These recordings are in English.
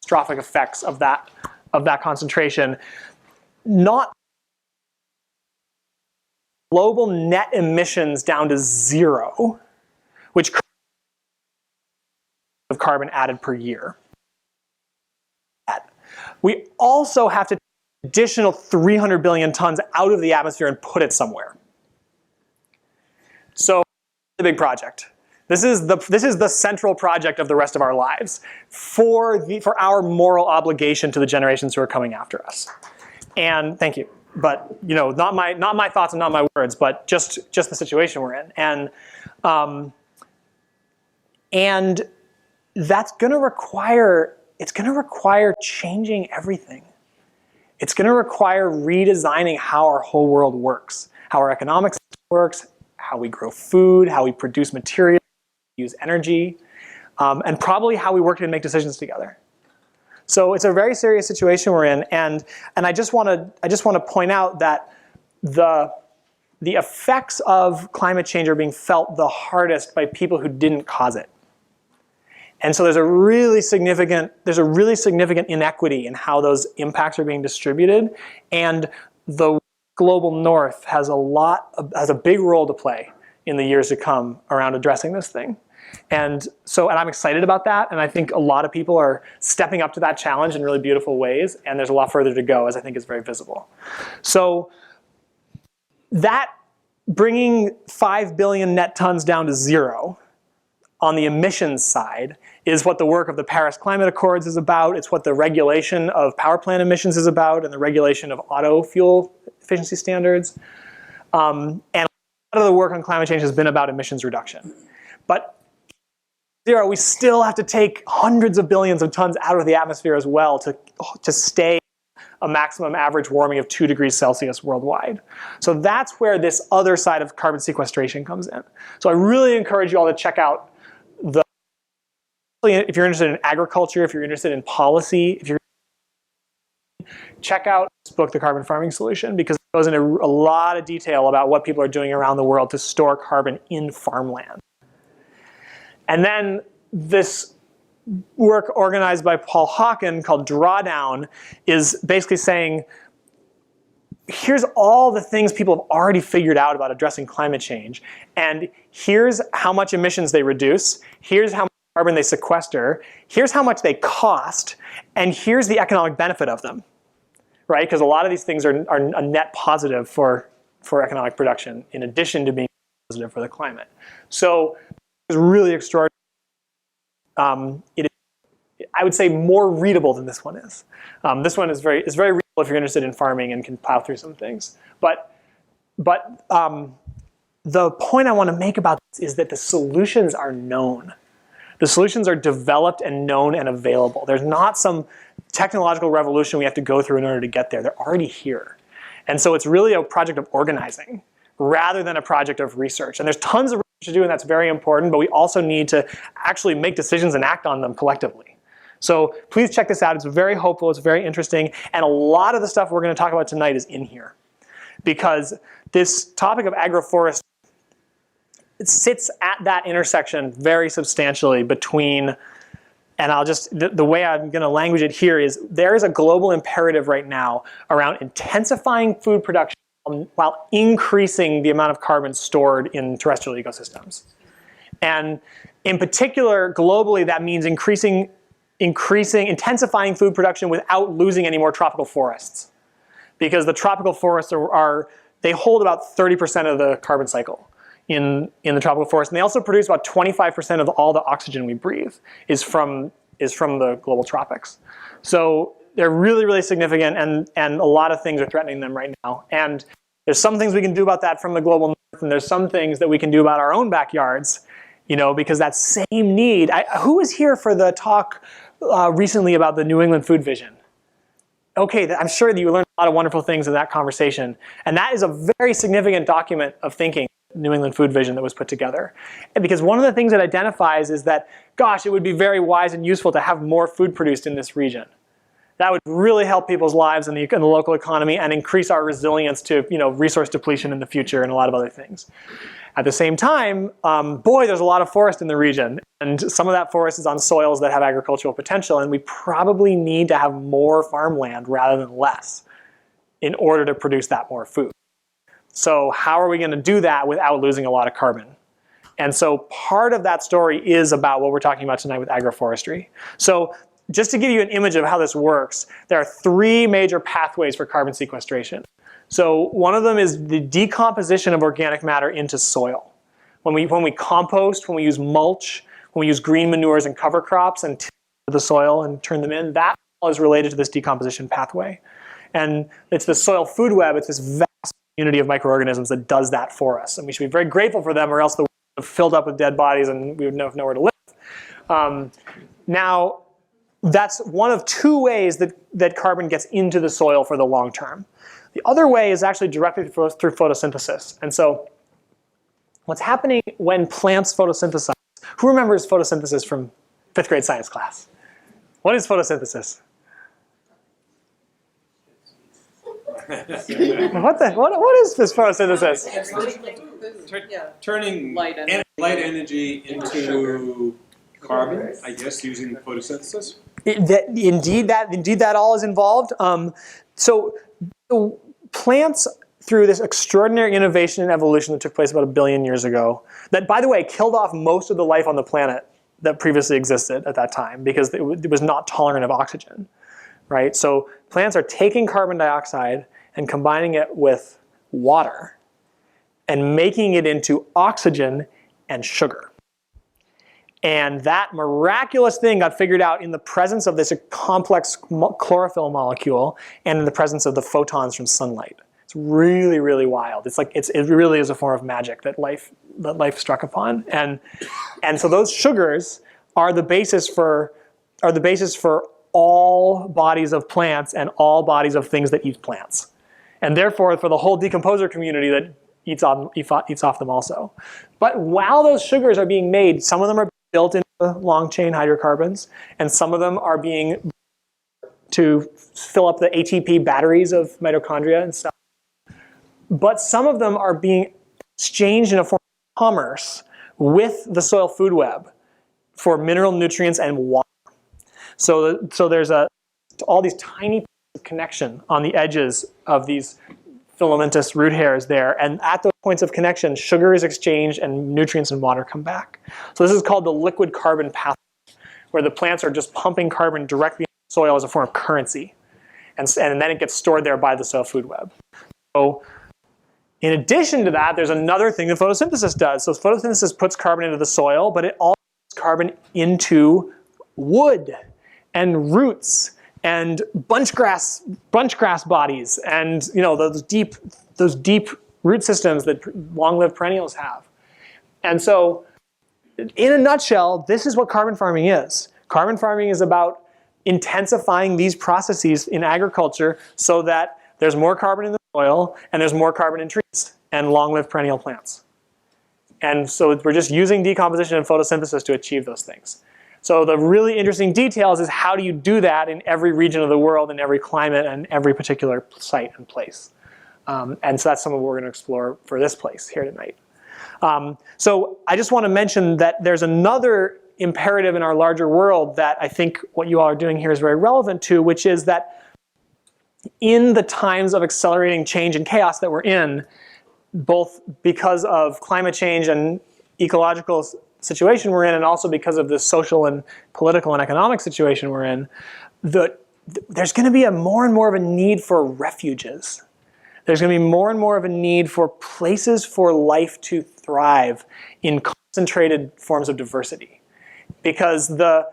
catastrophic effects of that concentration. Not global net emissions down to 0, which of carbon added per year. We also have to take an additional 300 billion tons out of the atmosphere and put it somewhere. So, the big project. This is the central project of the rest of our lives for our moral obligation to the generations who are coming after us. And thank you, but not my thoughts and not my words, but just the situation we're in. And that's going to require changing everything. It's going to require redesigning how our whole world works, how our economics works, how we grow food, how we produce materials, use energy, and probably how we work and make decisions together. So it's a very serious situation we're in, and I just want to point out that the effects of climate change are being felt the hardest by people who didn't cause it. And so there's a really significant inequity in how those impacts are being distributed, and the global north has a big role to play in the years to come around addressing this thing. And I'm excited about that, and I think a lot of people are stepping up to that challenge in really beautiful ways, and there's a lot further to go, as I think is very visible. So that bringing 5 billion net tons down to 0 on the emissions side is what the work of the Paris Climate Accords is about. It's what the regulation of power plant emissions is about, and the regulation of auto fuel efficiency standards. And a lot of the work on climate change has been about emissions reduction. But 0, we still have to take hundreds of billions of tons out of the atmosphere as well to stay a maximum average warming of 2 degrees Celsius worldwide. So that's where this other side of carbon sequestration comes in. So I really encourage you all to check out if you're interested in agriculture, if you're interested in policy, check out this book, The Carbon Farming Solution, because it goes into a lot of detail about what people are doing around the world to store carbon in farmland. And then this work organized by Paul Hawken called Drawdown is basically saying, here's all the things people have already figured out about addressing climate change, and here's how much emissions they reduce, here's how much carbon they sequester, here's how much they cost, and here's the economic benefit of them, right? Because a lot of these things are a net positive for economic production, in addition to being positive for the climate. So it's really extraordinary. It is, I would say, more readable than this one is. This one is very readable if you're interested in farming and can plow through some things. But the point I want to make about this is that the solutions are known. The solutions are developed and known and available. There's not some technological revolution we have to go through in order to get there. They're already here. And so it's really a project of organizing rather than a project of research. And there's tons of research to do, and that's very important, but we also need to actually make decisions and act on them collectively. So please check this out. It's very hopeful, it's very interesting, and a lot of the stuff we're going to talk about tonight is in here. Because this topic of agroforestry, it sits at that intersection very substantially between, and the way I'm going to language it here is, there is a global imperative right now around intensifying food production while increasing the amount of carbon stored in terrestrial ecosystems. And in particular, globally, that means intensifying food production without losing any more tropical forests. Because the tropical forests they hold about 30% of the carbon cycle in the tropical forest, and they also produce about 25% of all the oxygen we breathe is from the global tropics. So they're really, really significant, and a lot of things are threatening them right now. And there's some things we can do about that from the global north, and there's some things that we can do about our own backyards, because that same need. Who was here for the talk recently about the New England Food Vision? Okay, I'm sure that you learned a lot of wonderful things in that conversation, and that is a very significant document of thinking. New England Food Vision that was put together. And because one of the things it identifies is that, gosh, it would be very wise and useful to have more food produced in this region. That would really help people's lives in the local economy and increase our resilience to resource depletion in the future and a lot of other things. At the same time, boy, there's a lot of forest in the region, and some of that forest is on soils that have agricultural potential, and we probably need to have more farmland rather than less in order to produce that more food. So how are we going to do that without losing a lot of carbon? And so part of that story is about what we're talking about tonight with agroforestry. So just to give you an image of how this works, there are 3 major pathways for carbon sequestration. So one of them is the decomposition of organic matter into soil. When we compost, when we use mulch, when we use green manures and cover crops and till the soil and turn them in, that all is related to this decomposition pathway. And it's the soil food web, it's this vast community of microorganisms that does that for us. And we should be very grateful for them, or else the world would have filled up with dead bodies and we would have nowhere to live. Now, that's one of 2 ways that carbon gets into the soil for the long term. The other way is actually directly through photosynthesis. And so what's happening when plants photosynthesize? Who remembers photosynthesis from 5th grade science class? What is photosynthesis? What is this photosynthesis? Turning light energy into carbon, I guess, using photosynthesis. Indeed, that all is involved. So plants, through this extraordinary innovation and evolution that took place about 1 billion years ago, that, by the way, killed off most of the life on the planet that previously existed at that time because it was not tolerant of oxygen, right? So plants are taking carbon dioxide and combining it with water and making it into oxygen and sugar. And that miraculous thing got figured out in the presence of this complex chlorophyll molecule and in the presence of the photons from sunlight. It's really, really wild. It's like it really is a form of magic that life struck upon. And so those sugars are the basis for all bodies of plants and all bodies of things that eat plants. And therefore, for the whole decomposer community that eats off them also. But while those sugars are being made, some of them are built into long chain hydrocarbons, and some of them are being to fill up the ATP batteries of mitochondria and cells. But some of them are being exchanged in a form of commerce with the soil food web for mineral nutrients and water. So there's all these tiny points of connection on the edges of these filamentous root hairs there, and at those points of connection, sugar is exchanged and nutrients and water come back. So this is called the liquid carbon pathway, where the plants are just pumping carbon directly into the soil as a form of currency, and then it gets stored there by the soil food web. So in addition to that, there's another thing that photosynthesis does. So photosynthesis puts carbon into the soil, but it also puts carbon into wood and roots and bunch grass bodies, and those deep root systems that long-lived perennials have. And so, in a nutshell, this is what carbon farming is. Carbon farming is about intensifying these processes in agriculture so that there's more carbon in the soil and there's more carbon in trees and long-lived perennial plants. And so we're just using decomposition and photosynthesis to achieve those things. So the really interesting details is how do you do that in every region of the world, in every climate, and every particular site and place. And so that's some of what we're going to explore for this place here tonight. So I just want to mention that there's another imperative in our larger world that I think what you all are doing here is very relevant to, which is that in the times of accelerating change and chaos that we're in, both because of climate change and ecological situation we're in, and also because of the social and political and economic situation we're in, there's going to be more and more of a need for refuges. There's going to be more and more of a need for places for life to thrive in concentrated forms of diversity. Because the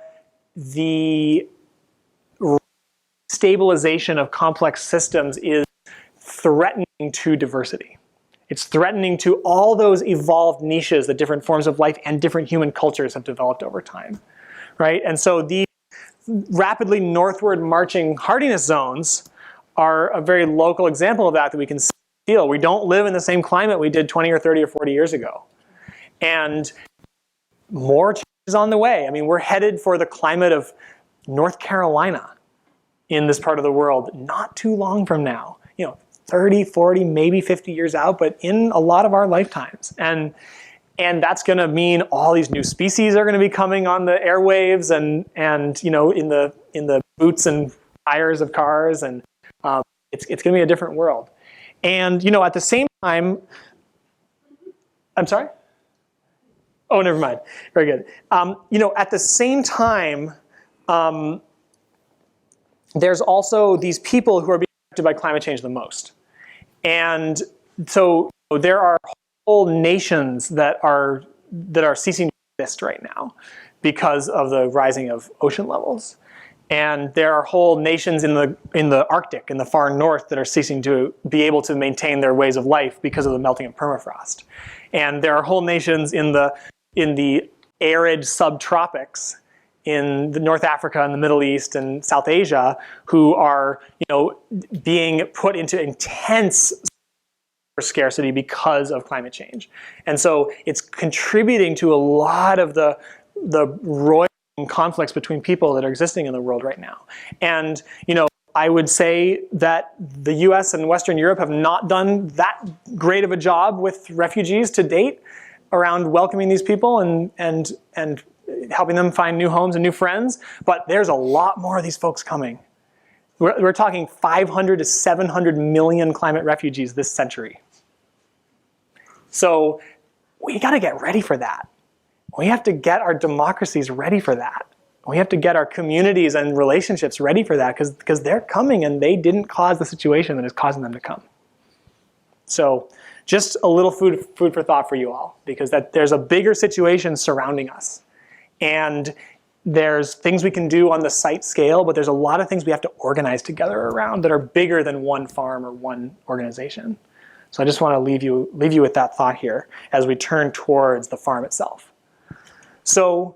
stabilization of complex systems is threatening to diversity. It's threatening to all those evolved niches that different forms of life and different human cultures have developed over time, right? And so these rapidly northward marching hardiness zones are a very local example of that we can feel. We don't live in the same climate we did 20 or 30 or 40 years ago. And more change is on the way. I mean, we're headed for the climate of North Carolina, in this part of the world not too long from now. 30, 40, maybe 50 years out, but in a lot of our lifetimes. And that's going to mean all these new species are going to be coming on the airwaves and in the boots and tires of cars, and it's going to be a different world. And at the same time, I'm sorry? Oh, never mind. Very good. At the same time, there's also these people who are being affected by climate change the most. And so there are whole nations that are ceasing to exist right now because of the rising of ocean levels. And there are whole nations in the Arctic, in the far north, that are ceasing to be able to maintain their ways of life because of the melting of permafrost. And there are whole nations in the arid subtropics in the North Africa and the Middle East and South Asia who are, being put into intense scarcity because of climate change. And so it's contributing to a lot of the roiling conflicts between people that are existing in the world right now. And, I would say that the US and Western Europe have not done that great of a job with refugees to date around welcoming these people and helping them find new homes and new friends. But there's a lot more of these folks coming. We're talking 500 to 700 million climate refugees this century. So we got to get ready for that. We have to get our democracies ready for that. We have to get our communities and relationships ready for that because they're coming and they didn't cause the situation that is causing them to come. So just a little food for thought for you all, because there's a bigger situation surrounding us. And there's things we can do on the site scale, but there's a lot of things we have to organize together around that are bigger than one farm or one organization. So I just want to leave you with that thought here as we turn towards the farm itself. So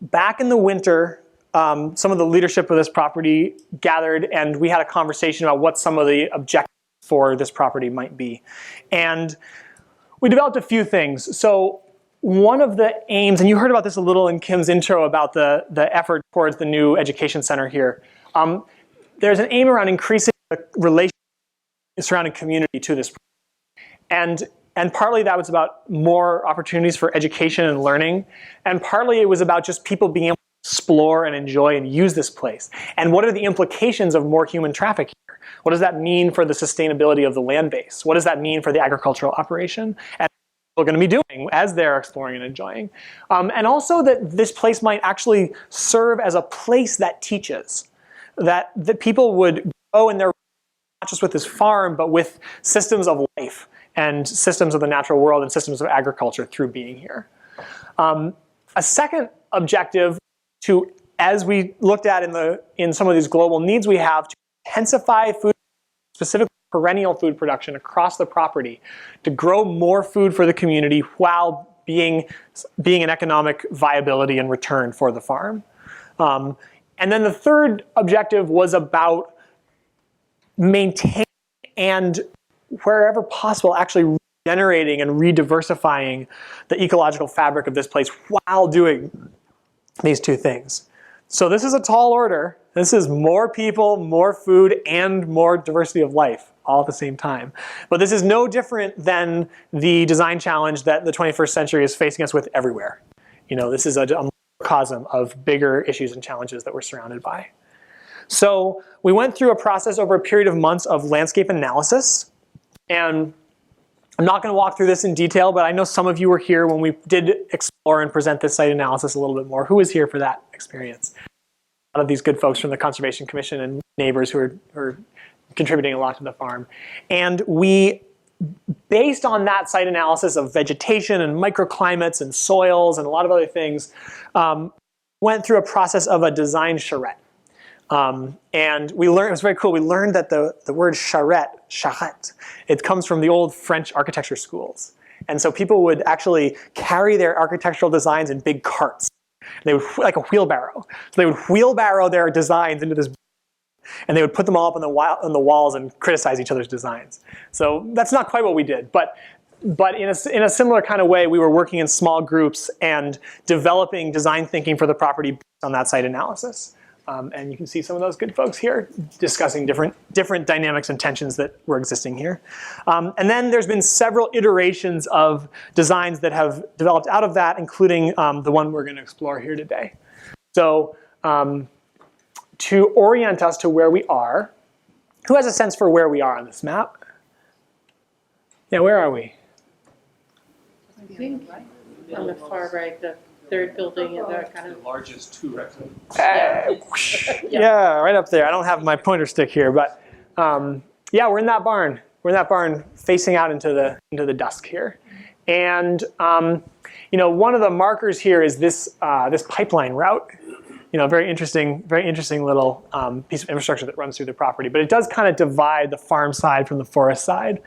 back in the winter, some of the leadership of this property gathered and we had a conversation about what some of the objectives for this property might be. And we developed a few things. So one of the aims, and you heard about this a little in Kim's intro about the effort towards the new education center here. There's an aim around increasing the relationship surrounding community to this. And partly that was about more opportunities for education and learning. And partly it was about just people being able to explore and enjoy and use this place. And what are the implications of more human traffic here? What does that mean for the sustainability of the land base? What does that mean for the agricultural operation? And what they're going to be doing as they're exploring and enjoying. And also that this place might actually serve as a place that teaches. That people would go in their, not just with this farm, but with systems of life and systems of the natural world and systems of agriculture through being here. A second objective to, as we looked at in some of these global needs we have, to intensify food, specifically perennial food production across the property, to grow more food for the community while being an economic viability and return for the farm. And then the third objective was about maintaining and wherever possible actually regenerating and rediversifying the ecological fabric of this place while doing these two things. So this is a tall order. This is more people, more food, and more diversity of life all at the same time. But this is no different than the design challenge that the 21st century is facing us with everywhere. This is a microcosm of bigger issues and challenges that we're surrounded by. So we went through a process over a period of months of landscape analysis. And I'm not going to walk through this in detail, but I know some of you were here when we did explore and present this site analysis a little bit more. Who was here for that experience? A lot of these good folks from the Conservation Commission and neighbors who are contributing a lot to the farm. And we, based on that site analysis of vegetation and microclimates and soils and a lot of other things, went through a process of a design charrette. And we learned, it was very cool, we learned that the word charrette, it comes from the old French architecture schools. And so people would actually carry their architectural designs in big carts. They would, like a wheelbarrow. So they would wheelbarrow their designs into this, and they would put them all up on the walls and criticize each other's designs. So that's not quite what we did, but in a similar kind of way, we were working in small groups and developing design thinking for the property based on that site analysis. And you can see some of those good folks here discussing different dynamics and tensions that were existing here. And then there's been several iterations of designs that have developed out of that, including the one we're going to explore here today. So to orient us to where we are, who has a sense for where we are on this map? Yeah, where are we? I think on the far right, the third building and that kind of. The largest two, right? Yeah, right up there. I don't have my pointer stick here, but yeah, we're in that barn. We're in that barn facing out into the dusk here. And one of the markers here is this this pipeline route. Very interesting little piece of infrastructure that runs through the property. But it does kind of divide the farm side from the forest side.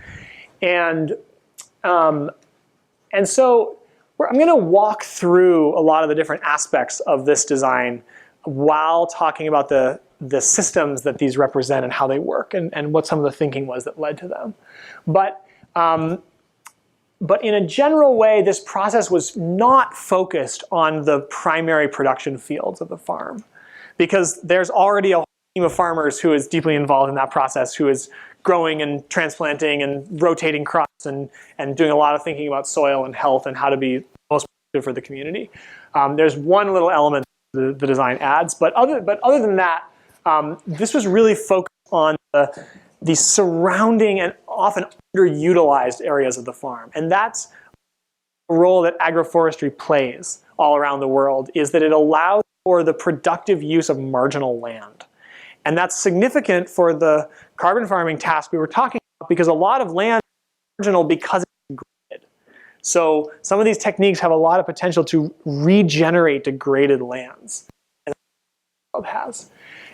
And so I'm going to walk through a lot of the different aspects of this design while talking about the systems that these represent and how they work and what some of the thinking was that led to them. But in a general way, this process was not focused on the primary production fields of the farm, because there's already a team of farmers who is deeply involved in that process, who is growing and transplanting and rotating crops and doing a lot of thinking about soil and health and how to be most productive for the community. There's one little element the design adds, but other than that, this was really focused on the surrounding and often underutilized areas of the farm. And that's a role that agroforestry plays all around the world, is that it allows for the productive use of marginal land. And that's significant for the carbon farming task we were talking about, because a lot of land is marginal because it's degraded. So some of these techniques have a lot of potential to regenerate degraded lands. And that's what the world has.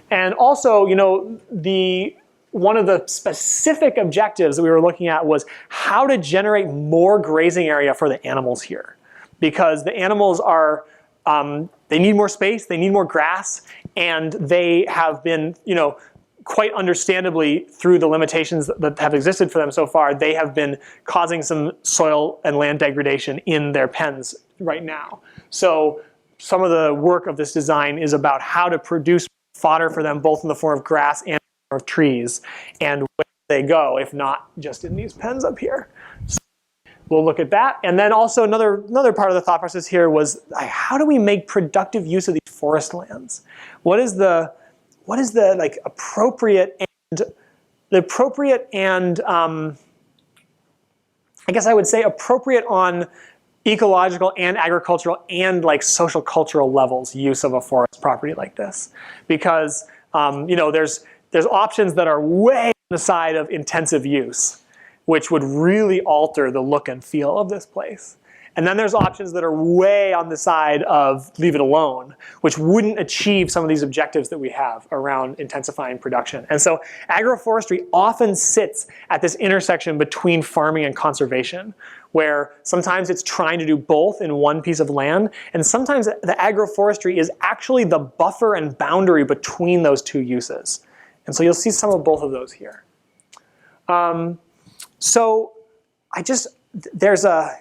And also, one of the specific objectives that we were looking at was how to generate more grazing area for the animals here. Because the animals are, they need more space, they need more grass, and they have been, quite understandably, through the limitations that have existed for them so far, they have been causing some soil and land degradation in their pens right now. So some of the work of this design is about how to produce fodder for them, both in the form of grass and of trees, and where they go, if not just in these pens up here. So we'll look at that. And then also another part of the thought process here was, how do we make productive use of these forest lands? What is the appropriate and I guess I would say appropriate on ecological and agricultural and social cultural levels use of a forest property like this? Because there's options that are way on the side of intensive use, which would really alter the look and feel of this place. And then there's options that are way on the side of leave it alone, which wouldn't achieve some of these objectives that we have around intensifying production. And so agroforestry often sits at this intersection between farming and conservation, where sometimes it's trying to do both in one piece of land, and sometimes the agroforestry is actually the buffer and boundary between those two uses. And so you'll see some of both of those here. So there's a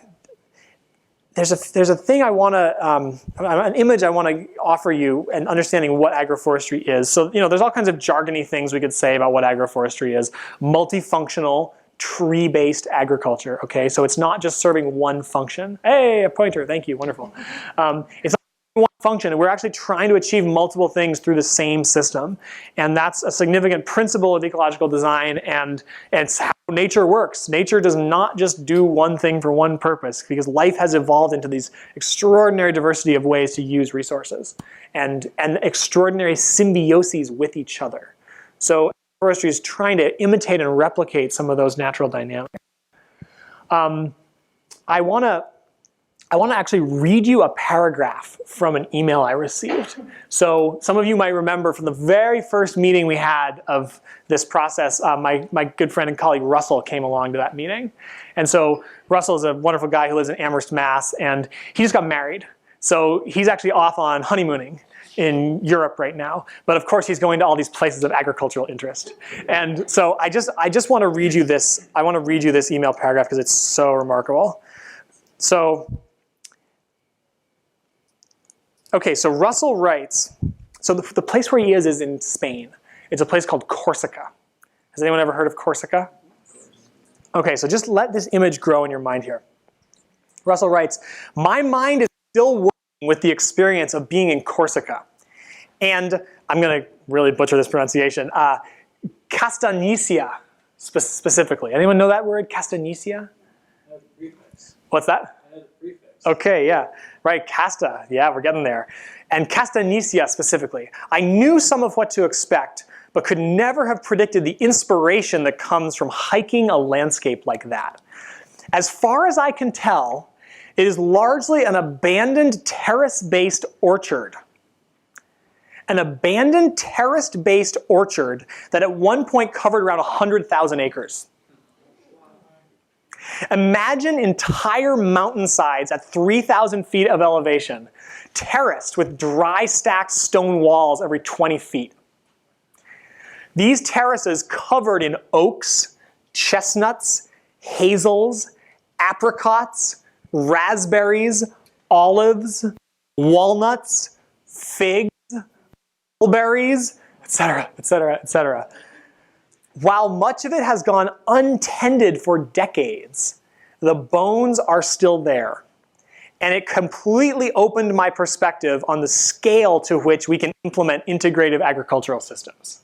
thing I want to, an image I want to offer you and understanding what agroforestry is. So, there's all kinds of jargony things we could say about what agroforestry is. Multifunctional, tree-based agriculture, okay? So it's not just serving one function. Hey, a pointer, thank you, wonderful. It's not one function, and we're actually trying to achieve multiple things through the same system. And that's a significant principle of ecological design, and it's how nature works. Nature does not just do one thing for one purpose, because life has evolved into these extraordinary diversity of ways to use resources and extraordinary symbioses with each other. So forestry is trying to imitate and replicate some of those natural dynamics. I want to actually read you a paragraph from an email I received. So some of you might remember from the very first meeting we had of this process, my good friend and colleague Russell came along to that meeting. And so Russell is a wonderful guy who lives in Amherst, Mass, and he just got married. So he's actually off on honeymooning in Europe right now. But of course he's going to all these places of agricultural interest. And so I just want to read you this. I want to read you this email paragraph because it's so remarkable. So, okay, so Russell writes, So the place where he is in Spain. It's a place called Corsica. Has anyone ever heard of Corsica? Okay, so just let this image grow in your mind here. Russell writes, my mind is still working with the experience of being in Corsica. And I'm going to really butcher this pronunciation. Castagnesia, specifically. Anyone know that word, Castagnesia? What's that? Okay, yeah. Right, casta. Yeah, we're getting there. And Castagnesia specifically. I knew some of what to expect, but could never have predicted the inspiration that comes from hiking a landscape like that. As far as I can tell, it is largely an abandoned terrace-based orchard. An abandoned terrace-based orchard that at one point covered around 100,000 acres. Imagine entire mountainsides at 3,000 feet of elevation, terraced with dry stacked stone walls every 20 feet. These terraces covered in oaks, chestnuts, hazels, apricots, raspberries, olives, walnuts, figs, mulberries, etc., etc., etc. While much of it has gone untended for decades, the bones are still there. And it completely opened my perspective on the scale to which we can implement integrative agricultural systems.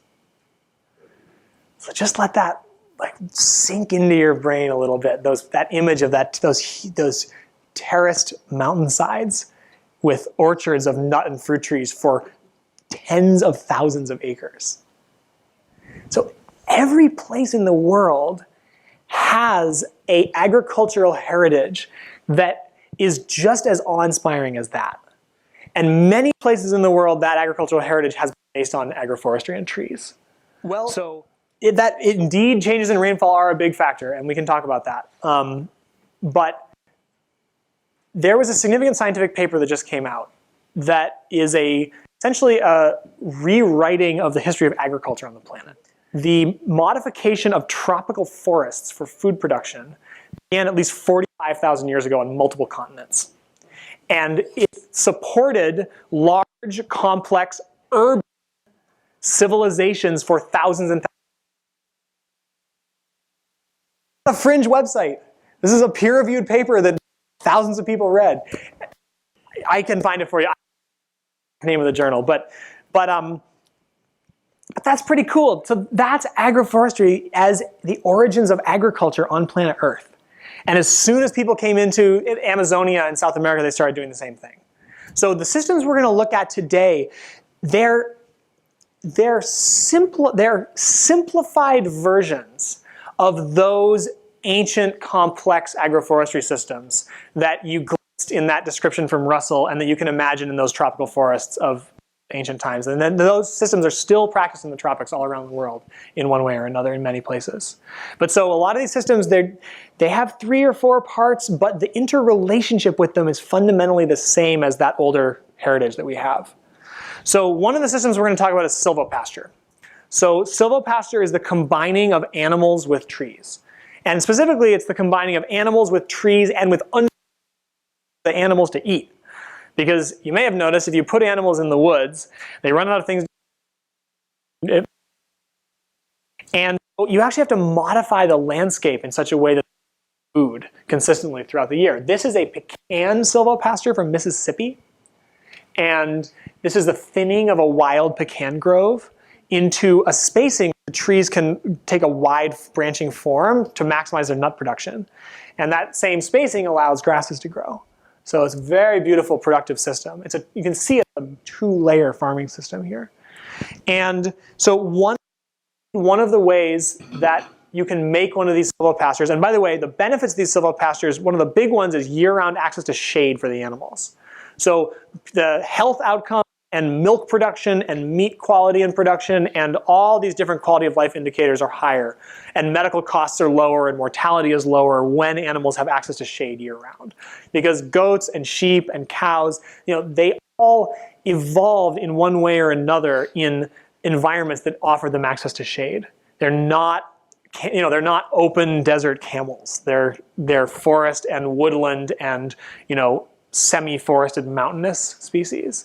So just let that sink into your brain a little bit. That image of those terraced mountainsides with orchards of nut and fruit trees for tens of thousands of acres. So every place in the world has an agricultural heritage that is just as awe-inspiring as that. And many places in the world, that agricultural heritage has been based on agroforestry and trees. Well, so that indeed changes in rainfall are a big factor, and we can talk about that. But there was a significant scientific paper that just came out that is essentially a rewriting of the history of agriculture on the planet. The modification of tropical forests for food production began at least 45,000 years ago on multiple continents. And it supported large, complex, urban civilizations for thousands and thousands. A fringe website. This is a peer-reviewed paper that thousands of people read. I can find it for you. The name of the journal, but that's pretty cool. So that's agroforestry as the origins of agriculture on planet Earth. And as soon as people came into Amazonia and South America, they started doing the same thing. So the systems we're going to look at today, they're simplified versions of those ancient, complex agroforestry systems that you glimpsed in that description from Russell and that you can imagine in those tropical forests of ancient times. And then those systems are still practiced in the tropics all around the world in one way or another in many places. But so a lot of these systems, they have 3 or 4 parts, but the interrelationship with them is fundamentally the same as that older heritage that we have. So one of the systems we're going to talk about is silvopasture. So silvopasture is the combining of animals with trees. And specifically, it's the combining of animals with trees and with the animals to eat. Because you may have noticed if you put animals in the woods, they run out of things to eat. And you actually have to modify the landscape in such a way that food consistently throughout the year. This is a pecan silvopasture from Mississippi. And this is the thinning of a wild pecan grove into a spacing where the trees can take a wide branching form to maximize their nut production. And that same spacing allows grasses to grow. So it's a very beautiful, productive system. You can see it's a 2-layer farming system here. And so one of the ways that you can make one of these silvopastures, and by the way, the benefits of these silvopastures, one of the big ones is year-round access to shade for the animals. So the health outcome and milk production and meat quality and production and all these different quality of life indicators are higher. And medical costs are lower and mortality is lower when animals have access to shade year-round. Because goats and sheep and cows, they all evolved in one way or another in environments that offer them access to shade. They're not open desert camels. They're forest and woodland and semi-forested mountainous species.